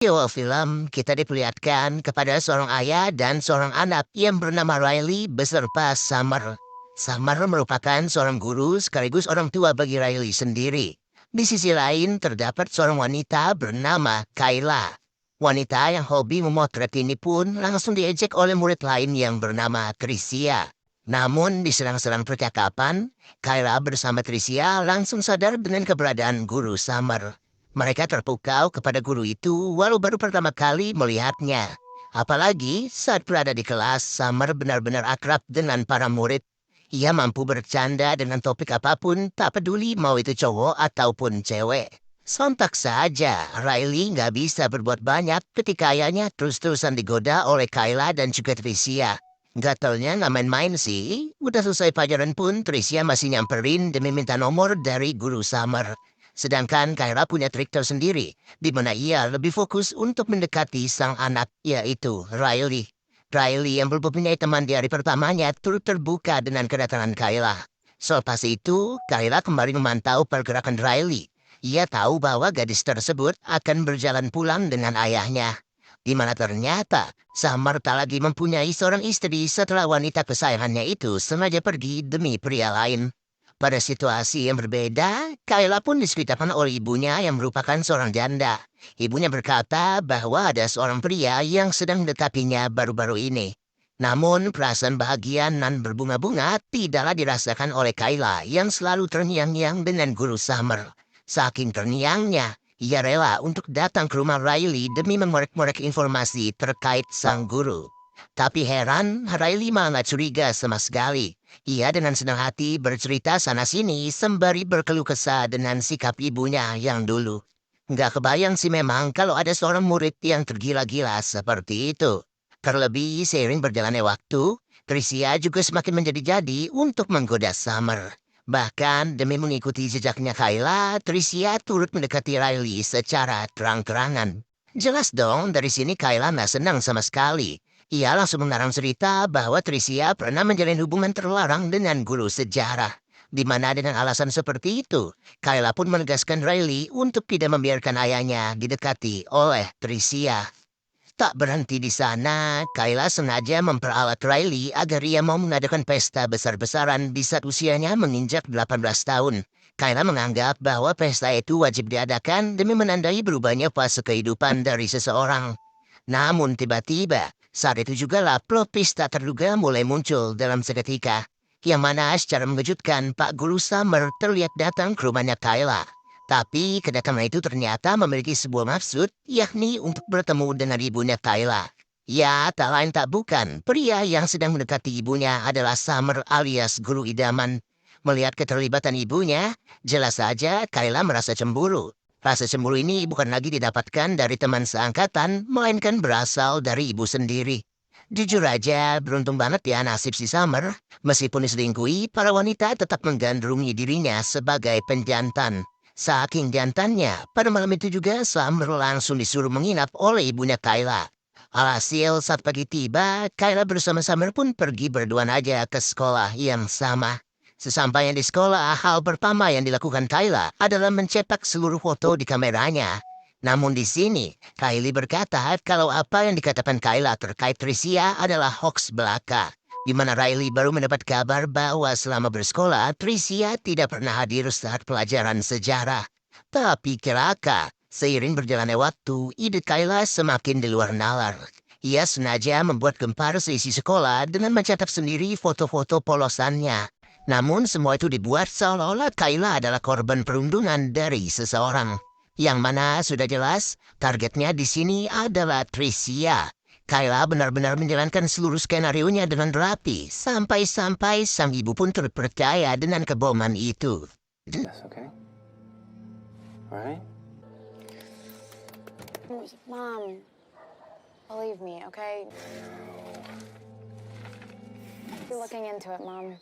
Di awal film, kita diperlihatkan kepada seorang ayah dan seorang anak yang bernama Riley beserta Summer. Summer merupakan seorang guru sekaligus orang tua bagi Riley sendiri. Di sisi lain, terdapat seorang wanita bernama Kayla. Wanita yang hobi memotret ini pun langsung diejek oleh murid lain yang bernama Tricia. Namun, di serang-serang percakapan, Kayla bersama Tricia langsung sadar dengan keberadaan guru Summer. Mereka terpukau kepada guru itu walau baru pertama kali melihatnya. Apalagi saat berada di kelas, Summer benar-benar akrab dengan para murid. Ia mampu bercanda dengan topik apapun, tak peduli mau itu cowok ataupun cewek. Sontak saja, Riley nggak bisa berbuat banyak ketika ayahnya terus-terusan digoda oleh Kayla dan juga Tricia. Gatalnya nggak main-main sih. Udah selesai pelajaran pun, Tricia masih nyamperin demi minta nomor dari guru Summer. Sedangkan Kyra punya trik tersendiri, di mana ia lebih fokus untuk mendekati sang anak, yaitu Riley. Riley yang belum mempunyai teman di hari pertamanya turut terbuka dengan kedatangan Kyla. Selepas itu, Kyla kembali memantau pergerakan Riley. Ia tahu bahwa gadis tersebut akan berjalan pulang dengan ayahnya. Di mana ternyata, Summer tak lagi mempunyai seorang istri setelah wanita kesayangannya itu sengaja pergi demi pria lain. Pada situasi yang berbeda, Kayla pun diceritakan oleh ibunya yang merupakan seorang janda. Ibunya berkata bahwa ada seorang pria yang sedang mendekatinya baru-baru ini. Namun perasaan bahagia dan berbunga-bunga tidaklah dirasakan oleh Kayla yang selalu terngiang-ngiang dengan guru Summer. Saking terngiangnya, ia rela untuk datang ke rumah Riley demi mengorek-ngorek informasi terkait sang guru. Tapi heran, Riley malah nggak curiga sama sekali. Ia dengan senang hati bercerita sana-sini sembari berkeluh kesah dengan sikap ibunya yang dulu. Nggak kebayang sih memang kalau ada seorang murid yang tergila-gila seperti itu. Terlebih seiring berjalannya waktu, Tricia juga semakin menjadi-jadi untuk menggoda Summer. Bahkan demi mengikuti jejaknya Kayla, Tricia turut mendekati Riley secara terang-terangan. Jelas dong, dari sini Kayla nggak senang sama sekali. Ia langsung mengarang cerita bahwa Tricia pernah menjalin hubungan terlarang dengan guru sejarah. Di mana dengan alasan seperti itu, Kayla pun menegaskan Riley untuk tidak membiarkan ayahnya didekati oleh Tricia. Tak berhenti di sana, Kayla sengaja memperalat Riley agar ia mau mengadakan pesta besar-besaran di saat usianya menginjak 18 tahun. Kayla menganggap bahwa pesta itu wajib diadakan demi menandai berubahnya fase kehidupan dari seseorang. Namun tiba-tiba, saat itu juga lah plot twist tak terduga mulai muncul dalam seketika. Yang mana secara mengejutkan Pak Guru Summer terlihat datang ke rumahnya Kayla. Tapi kedatangan itu ternyata memiliki sebuah maksud, yakni untuk bertemu dengan ibunya Kayla. Ya, tak lain tak bukan, pria yang sedang mendekati ibunya adalah Summer alias guru idaman. Melihat keterlibatan ibunya, jelas saja Kayla merasa cemburu. Rasa cemburu ini bukan lagi didapatkan dari teman seangkatan, melainkan berasal dari ibu sendiri. Jujur aja, beruntung banget ya nasib si Summer. Meskipun diselingkuhi, para wanita tetap menggandrungi dirinya sebagai penjantan. Saking jantannya, pada malam itu juga Summer langsung disuruh menginap oleh ibunya Kayla. Alhasil saat pagi tiba, Kayla bersama Summer pun pergi berduaan aja ke sekolah yang sama. Sesampainya di sekolah, hal pertama yang dilakukan Kayla adalah mencetak seluruh foto di kameranya. Namun di sini, Kylie berkata kalau apa yang dikatakan Kayla terkait Tricia adalah hoax belaka. Di mana Riley baru mendapat kabar bahwa selama bersekolah, Tricia tidak pernah hadir saat pelajaran sejarah. Tapi kelaka, seiring berjalannya waktu, ide Kayla semakin di luar nalar. Ia sengaja membuat gempar seisi sekolah dengan mencetak sendiri foto-foto polosannya. Namun semua itu dibuat seolah-olah Kayla adalah korban perundungan dari seseorang. Yang mana sudah jelas, targetnya di sini adalah Tricia. Kayla benar-benar menjalankan seluruh skenarionya dengan rapi, sampai-sampai sang ibu pun terpercaya dengan kebohongan itu. Yes, okay? Alright? Mom, believe me, okay? Be looking into it, Mom.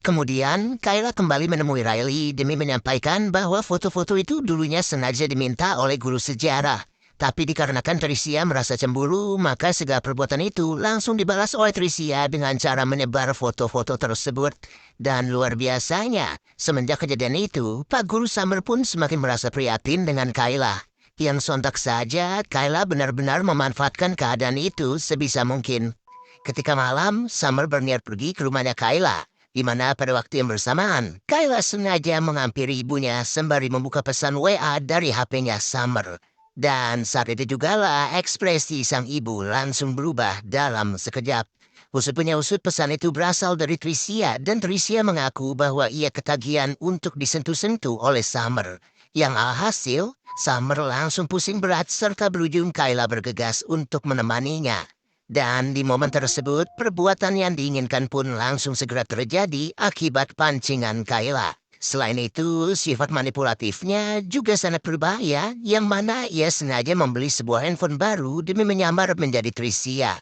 Kemudian, Kayla kembali menemui Riley demi menyampaikan bahwa foto-foto itu dulunya sengaja diminta oleh guru sejarah. Tapi dikarenakan Tricia merasa cemburu, maka segala perbuatan itu langsung dibalas oleh Tricia dengan cara menyebar foto-foto tersebut. Dan luar biasanya, semenjak kejadian itu, Pak Guru Summer pun semakin merasa prihatin dengan Kayla. Yang sontak saja, Kayla benar-benar memanfaatkan keadaan itu sebisa mungkin. Ketika malam, Summer berniat pergi ke rumahnya Kayla, di mana pada waktu yang bersamaan, Kayla sengaja menghampiri ibunya sembari membuka pesan WA dari HP-nya Summer. Dan saat itu juga lah ekspresi sang ibu langsung berubah dalam sekejap. Usut punya usut pesan itu berasal dari Tricia dan Tricia mengaku bahwa ia ketagihan untuk disentuh-sentuh oleh Summer. Yang alhasil, Summer langsung pusing berat serta berujung Kayla bergegas untuk menemaninya. Dan di momen tersebut, perbuatan yang diinginkan pun langsung segera terjadi akibat pancingan Kayla. Selain itu, sifat manipulatifnya juga sangat berbahaya, yang mana ia sengaja membeli sebuah handphone baru demi menyamar menjadi Tricia.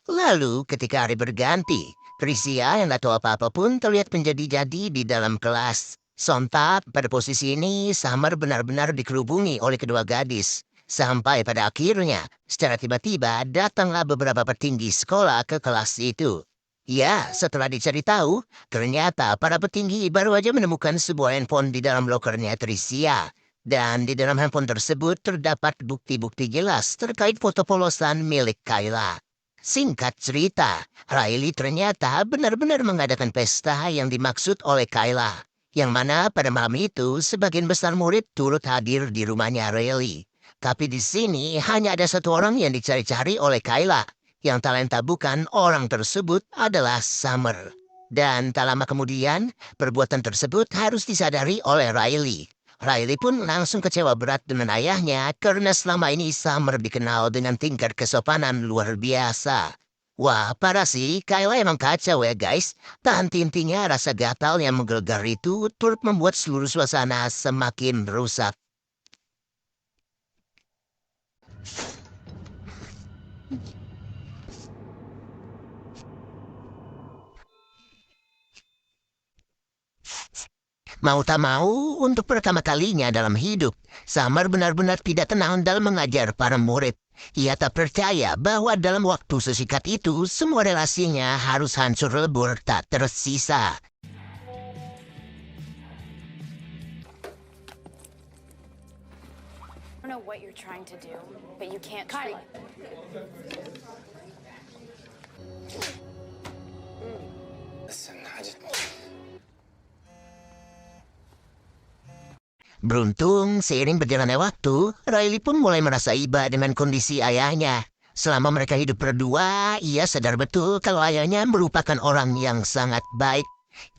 Lalu, ketika hari berganti, Tricia yang tak tahu apa-apa pun terlihat menjadi-jadi di dalam kelas. Sontak, pada posisi ini, Summer benar-benar dikerubungi oleh kedua gadis. Sampai pada akhirnya, secara tiba-tiba datanglah beberapa petinggi sekolah ke kelas itu. Ya, setelah dicari tahu, ternyata para petinggi baru aja menemukan sebuah handphone di dalam lokernya Tricia. Dan di dalam handphone tersebut terdapat bukti-bukti jelas terkait foto polosan milik Kayla. Singkat cerita, Riley ternyata benar-benar mengadakan pesta yang dimaksud oleh Kayla. Yang mana pada malam itu sebagian besar murid turut hadir di rumahnya Riley. Tapi di sini hanya ada satu orang yang dicari-cari oleh Kayla. Yang talenta bukan orang tersebut adalah Summer. Dan tak lama kemudian, perbuatan tersebut harus disadari oleh Riley. Riley pun langsung kecewa berat dengan ayahnya karena selama ini Summer dikenal dengan tingkat kesopanan luar biasa. Wah, parah sih, Kayla emang kacau ya guys. Tak henti-hentinya rasa gatal yang menggelegar itu turut membuat seluruh suasana semakin rusak. Mau tak mau, untuk pertama kalinya dalam hidup, Summer benar-benar tidak tenang dalam mengajar para murid. Ia tak percaya bahwa dalam waktu sesingkat itu, semua relasinya harus hancur lebur tak tersisa. I don't know what you're trying to do, but you can't treat... Listen, Beruntung, seiring berjalannya waktu, Riley pun mulai merasa iba dengan kondisi ayahnya. Selama mereka hidup berdua, ia sadar betul kalau ayahnya merupakan orang yang sangat baik.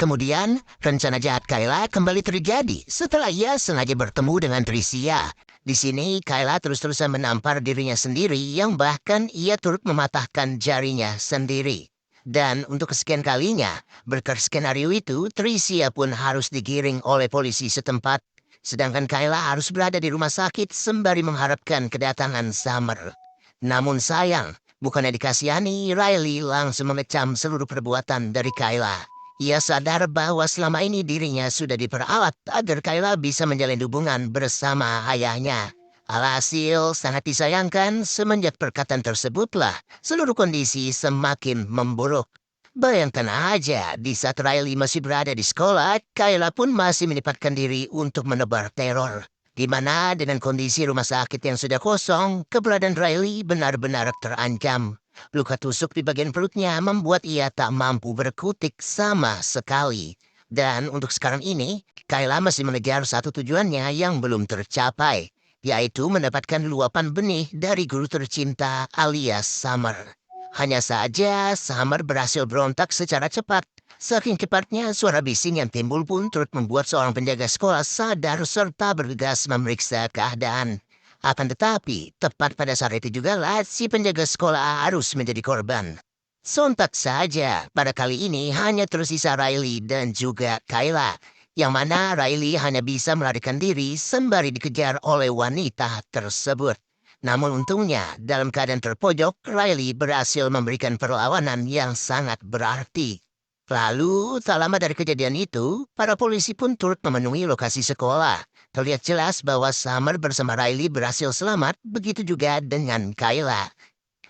Kemudian, rencana jahat Kayla kembali terjadi setelah ia sengaja bertemu dengan Tricia. Di sini, Kayla terus-terusan menampar dirinya sendiri yang bahkan ia turut mematahkan jarinya sendiri. Dan untuk kesekian kalinya, berkat skenario itu, Tricia pun harus digiring oleh polisi setempat. Sedangkan Kayla harus berada di rumah sakit sembari mengharapkan kedatangan Summer. Namun sayang, bukannya dikasihani, Riley langsung mengecam seluruh perbuatan dari Kayla. Ia sadar bahwa selama ini dirinya sudah diperalat agar Kayla bisa menjalin hubungan bersama ayahnya. Alhasil, sangat disayangkan semenjak perkataan tersebutlah seluruh kondisi semakin memburuk. Bayangkan aja, di saat Riley masih berada di sekolah, Kayla pun masih menyempatkan diri untuk menebar teror. Di mana dengan kondisi rumah sakit yang sudah kosong, keberadaan Riley benar-benar terancam. Luka tusuk di bagian perutnya membuat ia tak mampu berkutik sama sekali. Dan untuk sekarang ini, Kayla masih mengejar satu tujuannya yang belum tercapai, yaitu mendapatkan luapan benih dari guru tercinta alias Summer. Hanya saja, Summer berhasil berontak secara cepat. Saking cepatnya, suara bising yang timbul pun turut membuat seorang penjaga sekolah sadar serta bergegas memeriksa keadaan. Akan tetapi, tepat pada saat itu juga lah si penjaga sekolah harus menjadi korban. Sontak saja, pada kali ini hanya tersisa Riley dan juga Kayla. Yang mana Riley hanya bisa melarikan diri sembari dikejar oleh wanita tersebut. Namun untungnya, dalam keadaan terpojok, Riley berhasil memberikan perlawanan yang sangat berarti. Lalu, tak lama dari kejadian itu, para polisi pun turut memenuhi lokasi sekolah. Terlihat jelas bahwa Summer bersama Riley berhasil selamat, begitu juga dengan Kayla.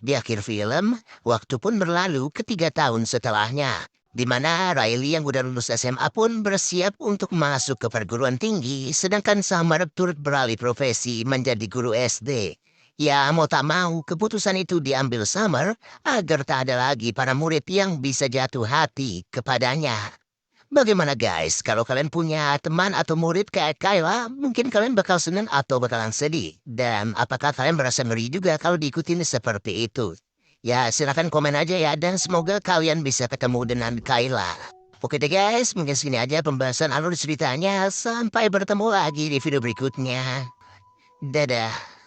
Di akhir film, waktu pun berlalu ke 3 tahun setelahnya. Di mana Riley yang udah lulus SMA pun bersiap untuk masuk ke perguruan tinggi, sedangkan Summer turut beralih profesi menjadi guru SD. Ya, mau tak mau, keputusan itu diambil Summer agar tak ada lagi para murid yang bisa jatuh hati kepadanya. Bagaimana guys, kalau kalian punya teman atau murid kayak Kayla, mungkin kalian bakal senang atau bakalan sedih. Dan apakah kalian merasa ngeri juga kalau diikutin seperti itu? Ya, silakan komen aja ya, dan semoga kalian bisa ketemu dengan Kayla. Oke deh guys, mungkin segini aja pembahasan alur ceritanya. Sampai bertemu lagi di video berikutnya. Dadah.